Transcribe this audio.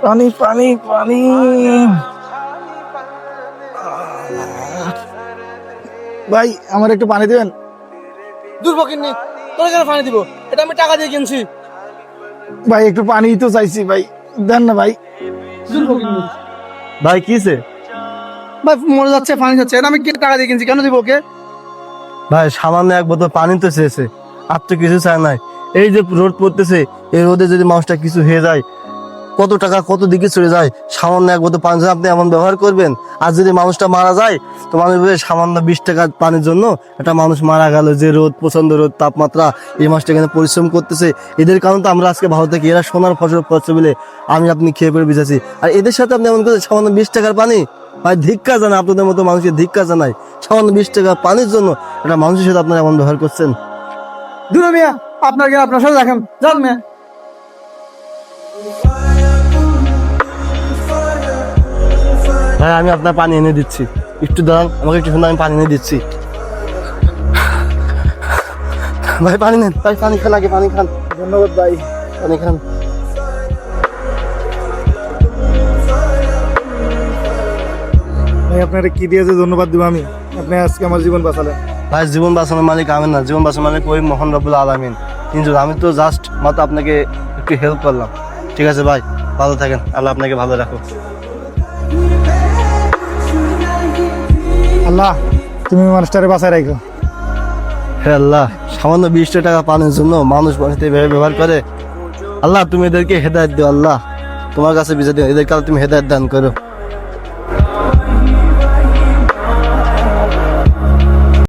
পানি পানি পানি। ভাই আমার একটু পানি দেবেন। দুর্ভোগিনী তোর কেন পানি দিব? এটা আমি টাকা দিয়ে কিনছি। ভাই একটু পানি তো চাইছি ভাই, দেন না ভাই। দুর্ভোগিনী ভাই কিসে? ভাই মরে যাচ্ছে, পানি যাচ্ছে, এটা আমি কি টাকা দিয়ে কিনছি, কেন দিব ওকে? ভাই সামান্য এক বোতল পানি তো চেয়েছে, আর তো কিছু চায় নাই। এই যে রোদ পড়তেছে, এই রোদে যদি মানুষটা কিছু হয়ে যায়, কত টাকা কত দিকে চলে যায়। সামান্য এক বোতল পানি আপনি এমন ব্যবহার করবেন, আর যদি মানুষটা মারা যায় তো মানুষ বলে সামান্য 20 টাকা পানির জন্য একটা মানুষ মারা গেল। যে রোদ, প্রচন্ড রোদ, তাপমাত্রা, এই মাসটা এখানে পরিশ্রম করতেছে, এদের কারণে তো আমরা আজকে ভালো থাকি। এরা সোনার ফসল ফসল বলে আমি আপনি খেয়ে পড়ে বেঁচেছি, আর এদের সাথে আপনি এমন করে সামান্য 20 টাকার পানি। ভাই ধিক্কার জানাই, আপনাদের মতো মানুষের ধিক্কার জানাই। সামান্য 20 টাকা পানির জন্য একটা মানুষের সাথে আপনারা এমন ব্যবহার করছেন। দূরে মিয়া, আপনার জ্ঞান আপনার সাথে রাখেন, যান মিয়া। ভাই আমি আপনার পানি এনে দিচ্ছি, একটু দাঁড়ান, আমাকে একটু শুনে আমি পানি এনে দিচ্ছি। ভাই পানি নেন, ভাই পানি খান, আগে পানি খান। ধন্যবাদ ভাই। পানি খান। ভাই আপনারা কি দিয়ে যে ধন্যবাদ দিব আমি? আপনি আজকে আমার জীবন বাঁচালেন। ভাই জীবন বাঁচানোর মালিক আমি না, জীবন বাঁচানোর মালিক ওই মহান রব্বুল আলামিন। কিন্তু আমি তো জাস্ট মাত্র আপনাকে একটু হেল্প করলাম। ঠিক আছে ভাই, ভালো থাকেন, আল্লাহ আপনাকে ভালো রাখো। আল্লাহ তুমি মানুষটারে বাঁচায় রাখো। হে আল্লাহ, সামান্য 20 টাকা পানির জন্য মানুষ মানুষকে এভাবে ব্যবহার করে। আল্লাহ তুমি এদেরকে হেদায়েত দিও, আল্লাহ তোমার কাছে বিচার দিও, এদেরকে তুমি হেদায়েত দান করো।